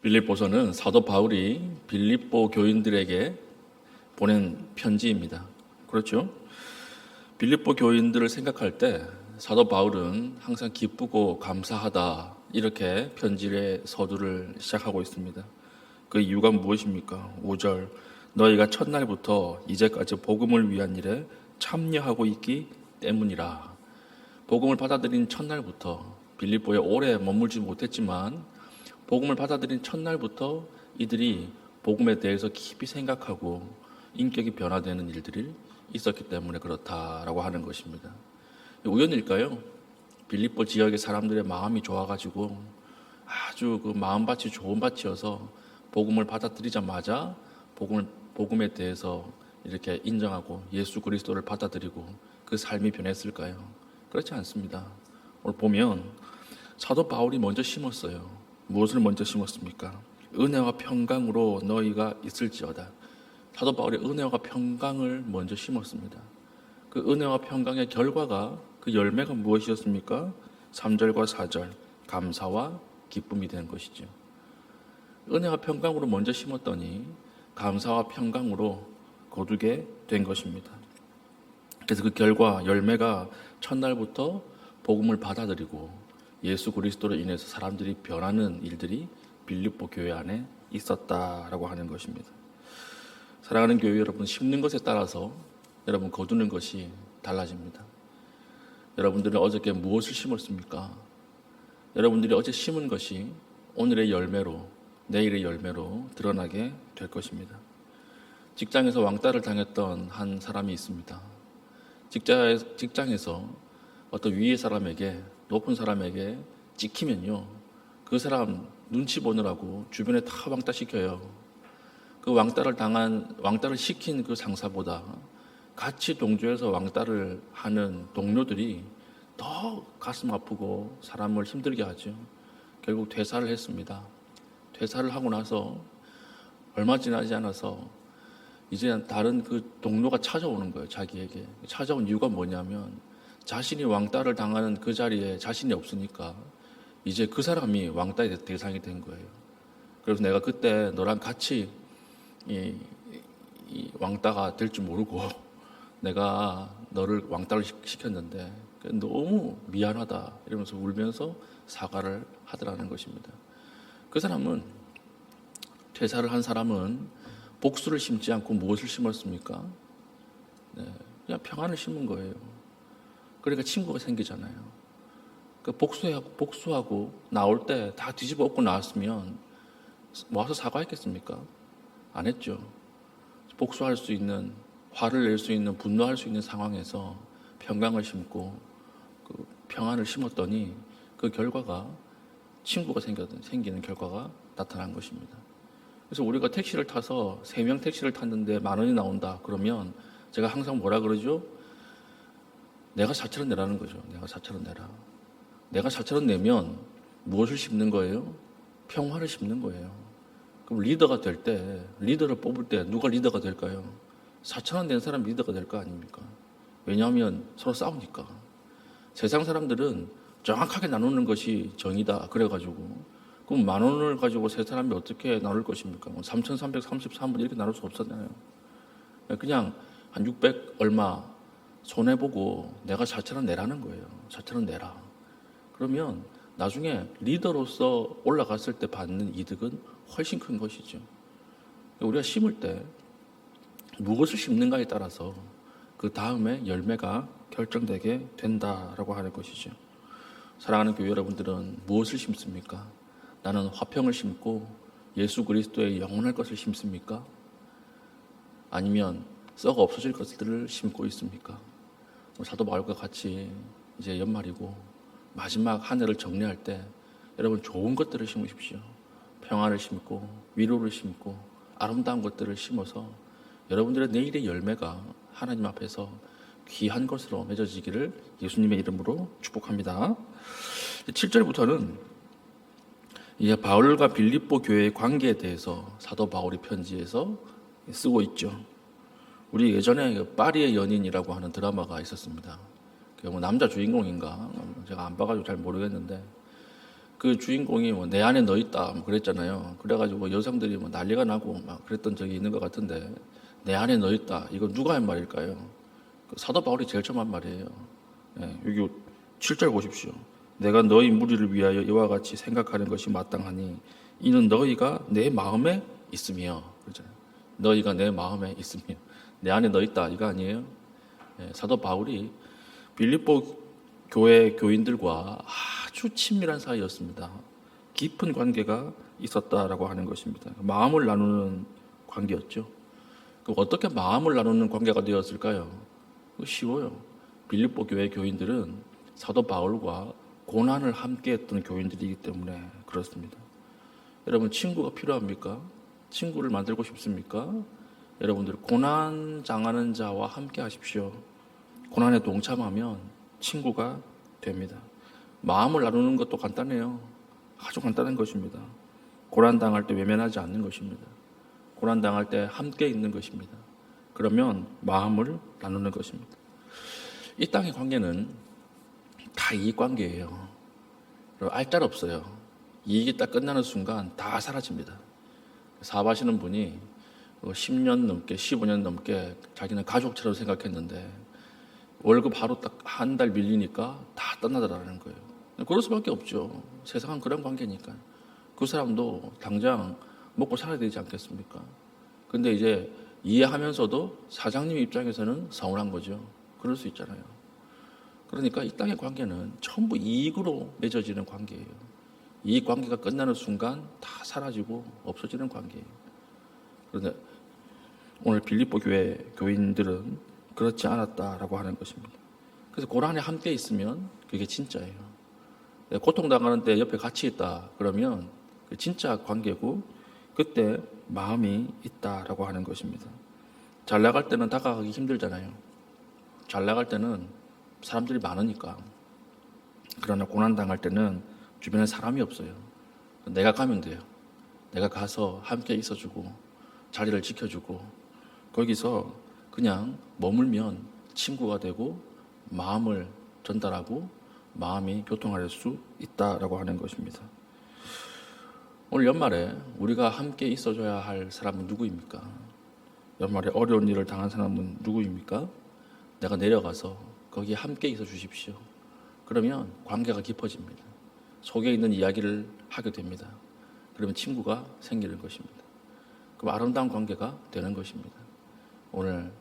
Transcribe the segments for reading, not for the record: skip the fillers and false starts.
빌립보서는 사도 바울이 빌립보 교인들에게 보낸 편지입니다. 그렇죠? 빌립보 교인들을 생각할 때 사도 바울은 항상 기쁘고 감사하다 이렇게 편지의 서두를 시작하고 있습니다. 그 이유가 무엇입니까? 5절 너희가 첫날부터 이제까지 복음을 위한 일에 참여하고 있기 때문이라. 복음을 받아들인 첫날부터 빌립보에 오래 머물지 못했지만 복음을 받아들인 첫날부터 이들이 복음에 대해서 깊이 생각하고 인격이 변화되는 일들이 있었기 때문에 그렇다라고 하는 것입니다. 우연일까요? 빌립보 지역의 사람들의 마음이 좋아가지고 아주 그 마음밭이 좋은 밭이어서 복음을 받아들이자마자 복음에 대해서 이렇게 인정하고 예수 그리스도를 받아들이고 그 삶이 변했을까요? 그렇지 않습니다. 오늘 보면 사도 바울이 먼저 심었어요. 무엇을 먼저 심었습니까? 은혜와 평강으로 너희가 있을지어다. 사도 바울이 은혜와 평강을 먼저 심었습니다. 그 은혜와 평강의 결과가 그 열매가 무엇이었습니까? 3절과 4절 감사와 기쁨이 된 것이죠. 은혜와 평강으로 먼저 심었더니 감사와 평강으로 거두게 된 것입니다. 그래서 그 결과 열매가 첫날부터 복음을 받아들이고 예수 그리스도로 인해서 사람들이 변하는 일들이 빌립보 교회 안에 있었다라고 하는 것입니다. 사랑하는 교회 여러분, 심는 것에 따라서 여러분 거두는 것이 달라집니다. 여러분들은 어저께 무엇을 심었습니까? 여러분들이 어제 심은 것이 오늘의 열매로, 내일의 열매로 드러나게 될 것입니다. 직장에서 왕따를 당했던 한 사람이 있습니다. 직장에서 어떤 위의 사람에게, 높은 사람에게 찍히면요, 그 사람 눈치 보느라고 주변에 다 왕따 시켜요. 그 왕따를 시킨 그 상사보다 같이 동조해서 왕따를 하는 동료들이 더 가슴 아프고 사람을 힘들게 하죠. 결국 퇴사를 했습니다. 퇴사를 하고 나서 얼마 지나지 않아서 이제 다른 그 동료가 찾아오는 거예요. 자기에게. 찾아온 이유가 뭐냐면 자신이 왕따를 당하는 그 자리에 자신이 없으니까 이제 그 사람이 왕따의 대상이 된 거예요. 그래서 내가 그때 너랑 같이 이 왕따가 될 줄 모르고 내가 너를 왕따를 시켰는데 너무 미안하다 이러면서 울면서 사과를 하더라는 것입니다. 그 사람은, 퇴사를 한 사람은 복수를 심지 않고 무엇을 심었습니까? 그냥 평안을 심은 거예요. 그러니까 친구가 생기잖아요. 복수하고 나올 때 다 뒤집어 엎고 나왔으면 와서 사과했겠습니까? 안 했죠. 복수할 수 있는, 화를 낼 수 있는, 분노할 수 있는 상황에서 평강을 심고 그 평안을 심었더니 그 결과가 친구가 생기는 결과가 나타난 것입니다. 그래서 우리가 택시를 타서 3명 택시를 탔는데 10,000원이 나온다 그러면 제가 항상 뭐라 그러죠? 내가 4,000원 내라는 거죠. 내가 4,000원 내라. 내가 4,000원 내면 무엇을 심는 거예요? 평화를 심는 거예요. 그럼 리더가 될 때, 리더를 뽑을 때 누가 리더가 될까요? 4,000원 낸 사람 리더가 될 거 아닙니까? 왜냐하면 서로 싸우니까. 세상 사람들은 정확하게 나누는 것이 정의다 그래가지고 그럼 10,000원을 가지고 세 사람이 어떻게 나눌 것입니까? 3,333원 이렇게 나눌 수 없었잖아요. 그냥 한 600 얼마 손해보고 내가 4,000원 내라는 거예요. 4,000원 내라. 그러면 나중에 리더로서 올라갔을 때 받는 이득은 훨씬 큰 것이죠. 우리가 심을 때 무엇을 심는가에 따라서 그 다음에 열매가 결정되게 된다라고 하는 것이죠. 사랑하는 교회 여러분들은 무엇을 심습니까? 나는 화평을 심고 예수 그리스도의 영원할 것을 심습니까? 아니면 썩어 없어질 것들을 심고 있습니까? 사도 바울과 같이 이제 연말이고 마지막 한 해를 정리할 때 여러분 좋은 것들을 심으십시오. 평화를 심고 위로를 심고 아름다운 것들을 심어서 여러분들의 내일의 열매가 하나님 앞에서 귀한 것으로 맺어지기를 예수님의 이름으로 축복합니다. 7절부터는 이제 바울과 빌립보 교회의 관계에 대해서 사도 바울이 편지에서 쓰고 있죠. 우리 예전에 파리의 연인이라고 하는 드라마가 있었습니다. 남자 주인공인가? 제가 안 봐가지고 잘 모르겠는데 그 주인공이 뭐 내 안에 너 있다 뭐 그랬잖아요. 그래가지고 여성들이 뭐 난리가 나고 막 그랬던 적이 있는 것 같은데, 내 안에 너 있다, 이거 누가 한 말일까요? 그 사도 바울이 제일 처음 한 말이에요. 예, 여기 7절 보십시오. 내가 너희 무리를 위하여 이와 같이 생각하는 것이 마땅하니 이는 너희가 내 마음에 있으며, 그렇잖아요. 너희가 내 마음에 있으며, 내 안에 너 있다, 이거 아니에요? 예, 사도 바울이 빌립보 교회 교인들과 아주 친밀한 사이였습니다. 깊은 관계가 있었다라고 하는 것입니다. 마음을 나누는 관계였죠. 어떻게 마음을 나누는 관계가 되었을까요? 쉬워요. 빌립보 교회 교인들은 사도 바울과 고난을 함께 했던 교인들이기 때문에 그렇습니다. 여러분, 친구가 필요합니까? 친구를 만들고 싶습니까? 여러분들, 고난 당하는 자와 함께 하십시오. 고난에 동참하면 친구가 됩니다. 마음을 나누는 것도 간단해요. 아주 간단한 것입니다. 고난 당할 때 외면하지 않는 것입니다. 고난 당할 때 함께 있는 것입니다. 그러면 마음을 나누는 것입니다. 이 땅의 관계는 다 이익 관계예요. 알짤없어요. 이익이 딱 끝나는 순간 다 사라집니다. 사업하시는 분이 10년 넘게, 15년 넘게 자기는 가족처럼 생각했는데 월급 하루 딱 한 달 밀리니까 다 떠나더라는 거예요. 그럴 수밖에 없죠. 세상은 그런 관계니까. 그 사람도 당장 먹고 살아야 되지 않겠습니까? 근데 이제 이해하면서도 사장님 입장에서는 서운한 거죠. 그럴 수 있잖아요. 그러니까 이 땅의 관계는 전부 이익으로 맺어지는 관계예요. 이 관계가 끝나는 순간 다 사라지고 없어지는 관계예요. 그런데 오늘 빌립보 교회 교인들은 그렇지 않았다라고 하는 것입니다. 그래서 고난에 함께 있으면 그게 진짜예요. 고통당하는 때 옆에 같이 있다 그러면 그 진짜 관계고, 그때 마음이 있다라고 하는 것입니다. 잘 나갈 때는 다가가기 힘들잖아요. 잘 나갈 때는 사람들이 많으니까. 그러나 고난 당할 때는 주변에 사람이 없어요. 내가 가면 돼요. 내가 가서 함께 있어주고 자리를 지켜주고 거기서 그냥 머물면 친구가 되고 마음을 전달하고 마음이 교통할 수 있다라고 하는 것입니다. 오늘 연말에 우리가 함께 있어줘야 할 사람은 누구입니까? 연말에 어려운 일을 당한 사람은 누구입니까? 내가 내려가서 거기에 함께 있어 주십시오. 그러면 관계가 깊어집니다. 속에 있는 이야기를 하게 됩니다. 그러면 친구가 생기는 것입니다. 그럼 아름다운 관계가 되는 것입니다. 오늘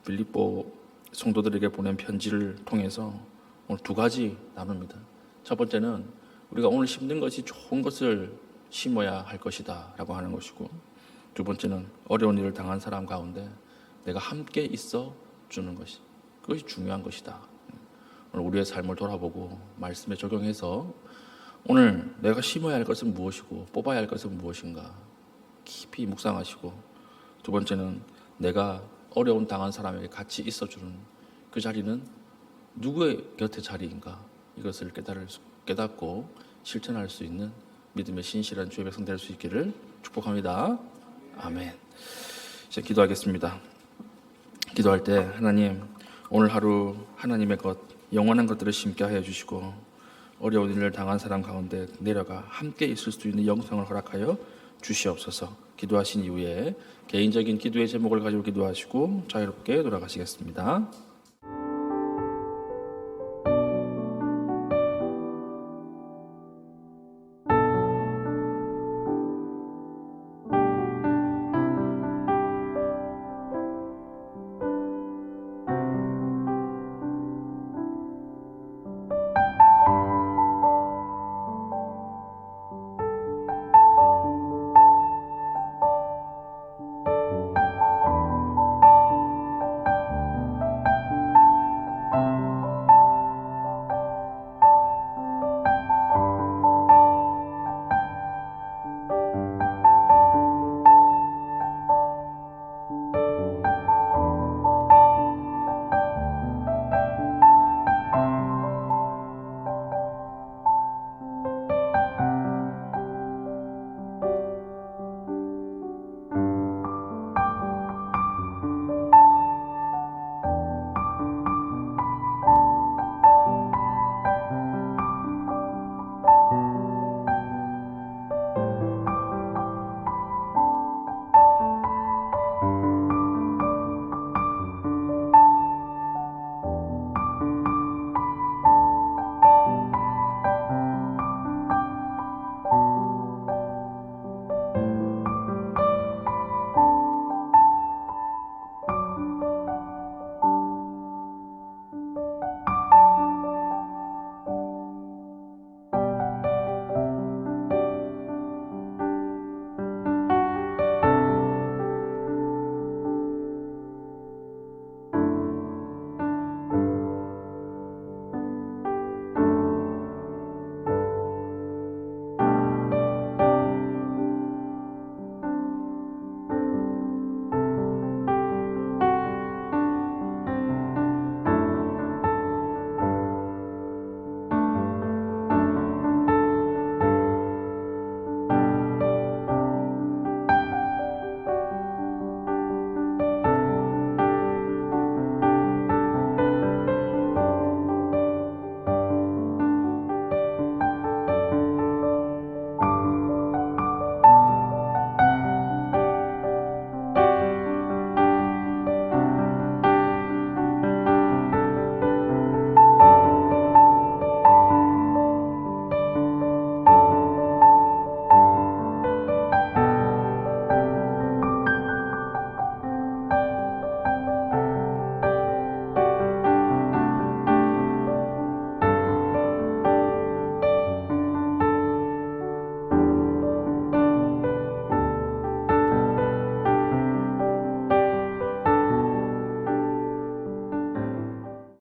빌립보 성도들에게 보낸 편지를 통해서 오늘 두 가지 나눕니다. 첫 번째는 우리가 오늘 심는 것이 좋은 것을 심어야 할 것이다 라고 하는 것이고, 두 번째는 어려운 일을 당한 사람 가운데 내가 함께 있어 주는 것이, 그것이 중요한 것이다. 오늘 우리의 삶을 돌아보고 말씀에 적용해서 오늘 내가 심어야 할 것은 무엇이고 뽑아야 할 것은 무엇인가 깊이 묵상하시고, 두 번째는 내가 어려운 당한 사람에게 같이 있어주는 그 자리는 누구의 곁의 자리인가, 이것을 깨닫고 실천할 수 있는 믿음의 신실한 주의 백성 될 수 있기를 축복합니다. 아멘. 이제 기도하겠습니다. 기도할 때 하나님, 오늘 하루 하나님의 것, 영원한 것들을 심게 하여 주시고 어려운 일을 당한 사람 가운데 내려가 함께 있을 수 있는 영성을 허락하여 주시옵소서. 기도하신 이후에 개인적인 기도의 제목을 가지고 기도하시고 자유롭게 돌아가시겠습니다.